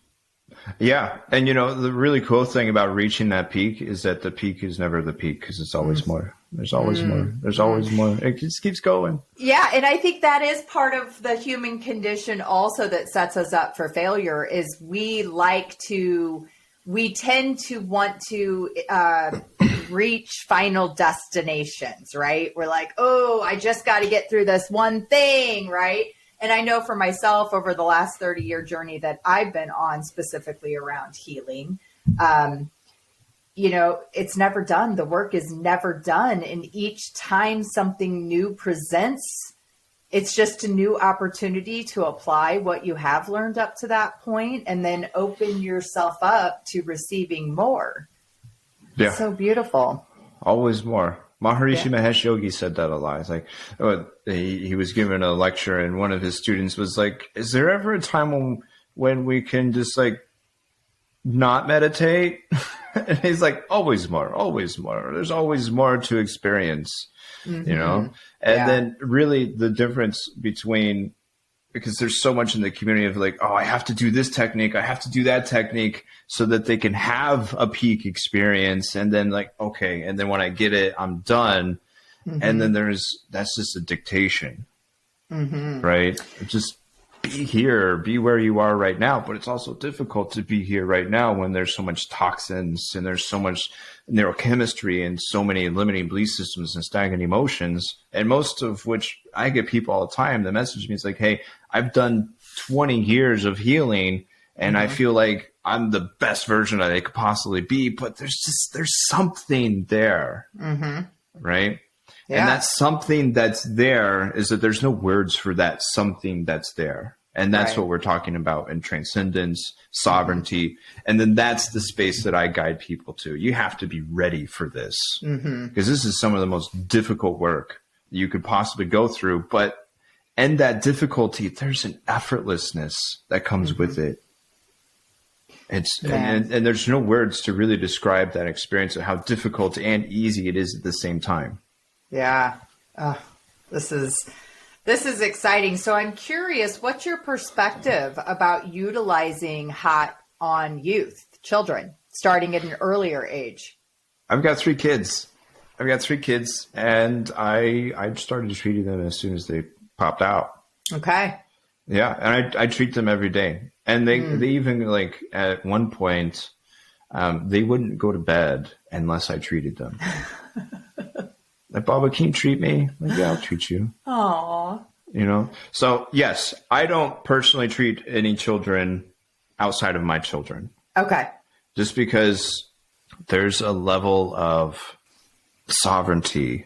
Yeah. And, the really cool thing about reaching that peak is that the peak is never the peak, because it's always more. There's always more. There's always more. It just keeps going. Yeah. And I think that is part of the human condition also that sets us up for failure, is we tend to want to reach final destinations, right? We're like, oh, I just got to get through this one thing, right? And I know for myself, over the last 30-year journey that I've been on, specifically around healing, it's never done. The work is never done. And each time something new presents, it's just a new opportunity to apply what you have learned up to that point, and then open yourself up to receiving more. Yeah. So beautiful. Always more. Maharishi Mahesh Yogi said that a lot. It's like, he was giving a lecture, and one of his students was like, is there ever a time when we can just not meditate? And he's like, always more. There's always more to experience, And then really the difference between, because there's so much in the community of I have to do this technique, I have to do that technique so that they can have a peak experience. And then okay. And then when I get it, I'm done. And then that's just a dictation, right? Just be here, be where you are right now. But it's also difficult to be here right now when there's so much toxins and there's so much neurochemistry and so many limiting belief systems and stagnant emotions. And most of which I get people all the time that message me, it's like, hey, I've done 20 years of healing and I feel like I'm the best version that I could possibly be, but there's something there, right? Yeah. And that something that's there is that there's no words for that something that's there. And that's what we're talking about in transcendence, sovereignty. And then that's the space that I guide people to. You have to be ready for this, because this is some of the most difficult work you could possibly go through. But in that difficulty, there's an effortlessness that comes with it. It's and there's no words to really describe that experience of how difficult and easy it is at the same time. Yeah. This is exciting. So I'm curious, what's your perspective about utilizing HOT on youth, children, starting at an earlier age? I've got 3 kids. And I started treating them as soon as they popped out. Okay. Yeah. And I treat them every day. And they even at one point, they wouldn't go to bed unless I treated them. Like, Baba, can you treat me? Like, yeah, I'll treat you. Aw. You know? So, yes, I don't personally treat any children outside of my children. Okay. Just because there's a level of sovereignty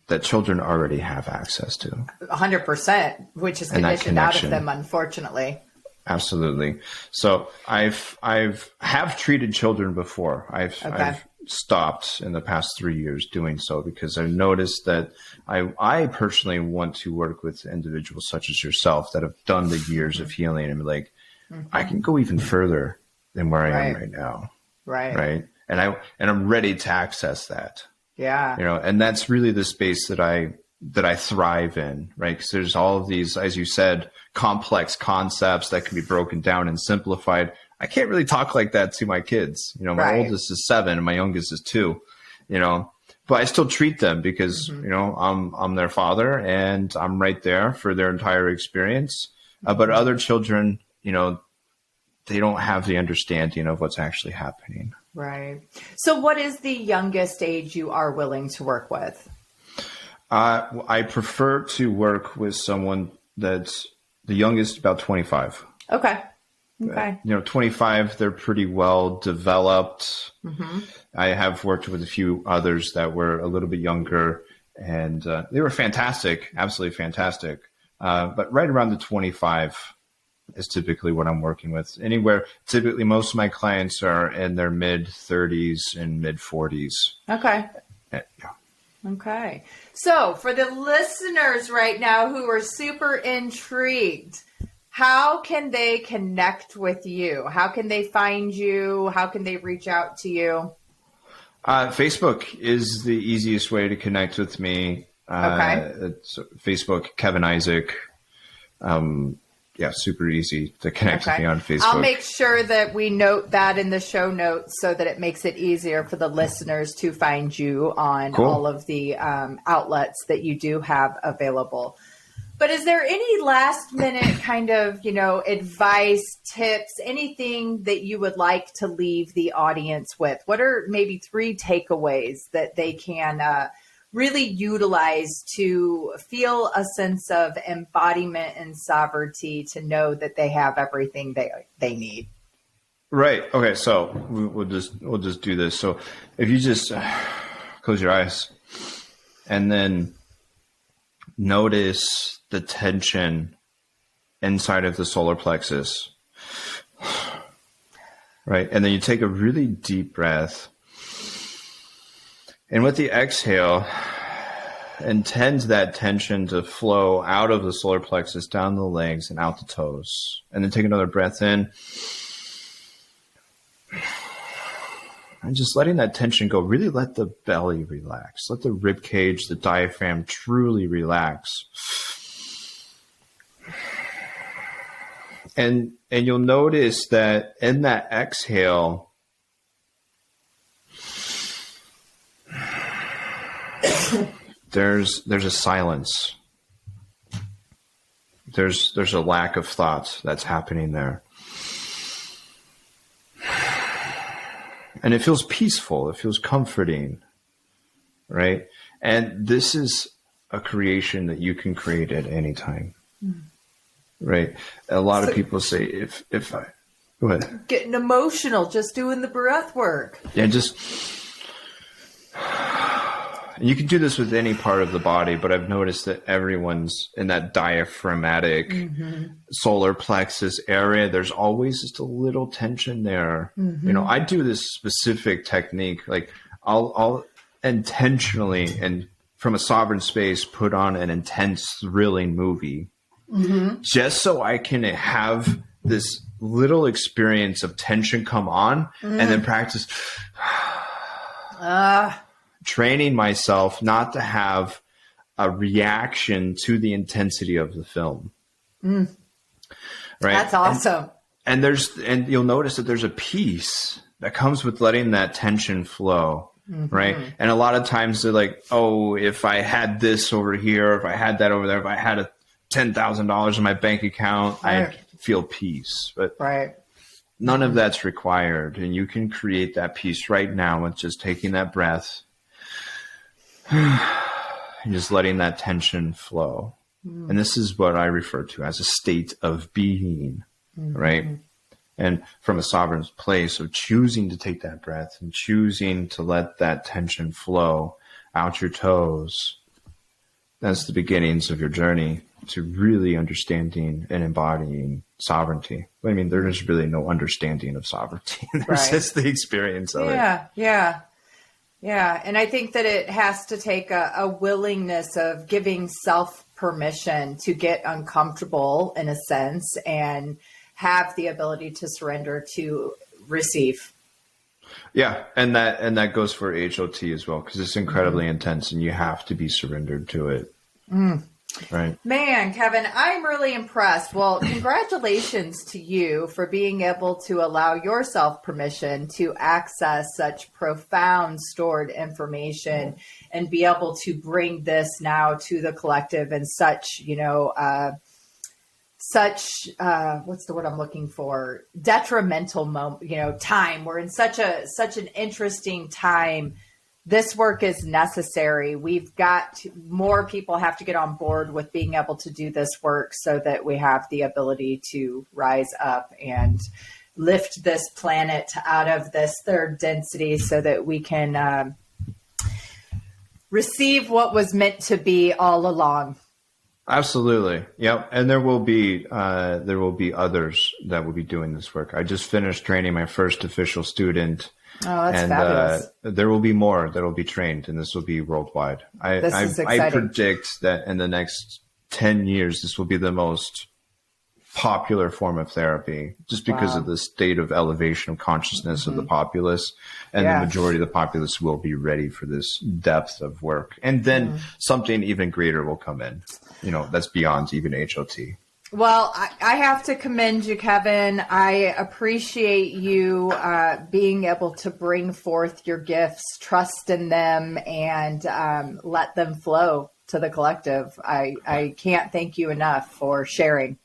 that children already have access to. 100%, which is conditioned out of them, unfortunately. Absolutely. So I've treated children before. I've stopped in the past 3 years doing so because I've noticed that I personally want to work with individuals such as yourself that have done the years of healing and be like, I can go even further than where I am right now. Right. And I'm ready to access that. Yeah. You know, and that's really the space that I thrive in, right? Because there's all of these, as you said, complex concepts that can be broken down and simplified. I can't really talk like that to my kids. You know, my oldest is 7 and my youngest is 2, you know, but I still treat them because, you know, I'm their father and I'm right there for their entire experience. But other children, you know, they don't have the understanding of what's actually happening. Right. So what is the youngest age you are willing to work with? I prefer to work with someone that's the youngest, about 25. Okay. You know, 25, they're pretty well developed. I have worked with a few others that were a little bit younger, and they were fantastic, absolutely fantastic. But right around the 25 is typically what I'm working with. Typically, most of my clients are in their mid 30s and mid 40s. Okay. Yeah. Okay. So for the listeners right now who are super intrigued, how can they connect with you? How can they find you? How can they reach out to you? Facebook is the easiest way to connect with me. It's Facebook, Kevin Isaac. Yeah, super easy to connect with me on Facebook. I'll make sure that we note that in the show notes so that it makes it easier for the listeners to find you on all of the outlets that you do have available. But is there any last minute kind of, you know, advice, tips, anything that you would like to leave the audience with? What are maybe 3 takeaways that they can really utilize to feel a sense of embodiment and sovereignty, to know that they have everything they need? Right. Okay. So we'll just do this. So if you just close your eyes and then notice the tension inside of the solar plexus, right? And then you take a really deep breath. And with the exhale, intend that tension to flow out of the solar plexus, down the legs, and out the toes. And then take another breath in. And just letting that tension go. Really let the belly relax. Let the rib cage, the diaphragm truly relax. And you'll notice that in that exhale, there's a silence. There's a lack of thought that's happening there. And it feels peaceful. It feels comforting, right? And this is a creation that you can create at any time, right? A lot of people say, if I, go ahead. Getting emotional just doing the breath work. Yeah, and you can do this with any part of the body, but I've noticed that everyone's in that diaphragmatic solar plexus area. There's always just a little tension there. You know, I do this specific technique. Like I'll intentionally and from a sovereign space put on an intense, thrilling movie just so I can have this little experience of tension come on and then practice. Training myself not to have a reaction to the intensity of the film. Right. That's awesome. And you'll notice that there's a peace that comes with letting that tension flow. Right. And a lot of times they're like, oh, if I had this over here, if I had that over there, if I had $10,000 in my bank account, I'd feel peace. But none of that's required. And you can create that peace right now with just taking that breath. And just letting that tension flow. And this is what I refer to as a state of being, right? And from a sovereign place of choosing to take that breath and choosing to let that tension flow out your toes. That's the beginnings of your journey to really understanding and embodying sovereignty. I mean, there's really no understanding of sovereignty. There's just the experience of it. Yeah. And I think that it has to take a willingness of giving self permission to get uncomfortable in a sense and have the ability to surrender to receive. Yeah. And that goes for HOT as well, because it's incredibly intense and you have to be surrendered to it. Right. Man, Kevin, I'm really impressed. Well, congratulations to you for being able to allow yourself permission to access such profound stored information and be able to bring this now to the collective in such, what's the word I'm looking for? Detrimental moment, time. We're in such an interesting time. This work is necessary. We've got more people have to get on board with being able to do this work so that we have the ability to rise up and lift this planet out of this third density so that we can receive what was meant to be all along. Absolutely. Yep. And there will be others that will be doing this work. I just finished training my first official student. Oh, that's fabulous. There will be more that will be trained, and this will be worldwide. I predict that in the next 10 years, this will be the most popular form of therapy just because of the state of elevation of consciousness of the populace. And the majority of the populace will be ready for this depth of work. And then something even greater will come in, that's beyond even HOT. Well, I have to commend you, Kevin. I appreciate you being able to bring forth your gifts, trust in them, and let them flow to the collective. I can't thank you enough for sharing.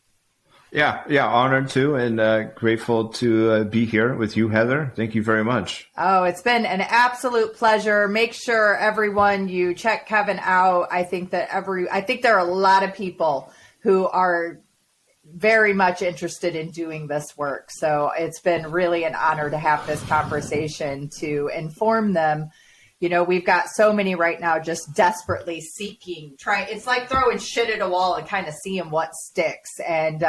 Yeah, honored to, and grateful to be here with you, Heather. Thank you very much. Oh, it's been an absolute pleasure. Make sure everyone you check Kevin out. I think there are a lot of people who are very much interested in doing this work. So it's been really an honor to have this conversation to inform them. We've got so many right now just desperately seeking, it's like throwing shit at a wall and kind of seeing what sticks. And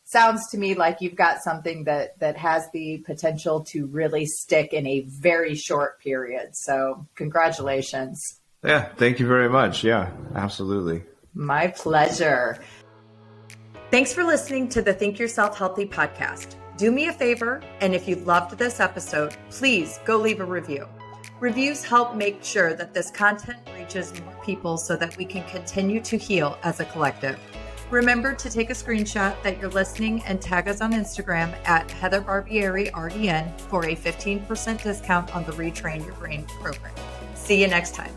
sounds to me like you've got something that has the potential to really stick in a very short period. So congratulations. Yeah, thank you very much. Yeah, absolutely. My pleasure. Thanks for listening to the Think Yourself Healthy podcast. Do me a favor, and if you loved this episode, please go leave a review. Reviews help make sure that this content reaches more people so that we can continue to heal as a collective. Remember to take a screenshot that you're listening and tag us on Instagram at Heather Barbieri RDN for a 15% discount on the Retrain Your Brain program. See you next time.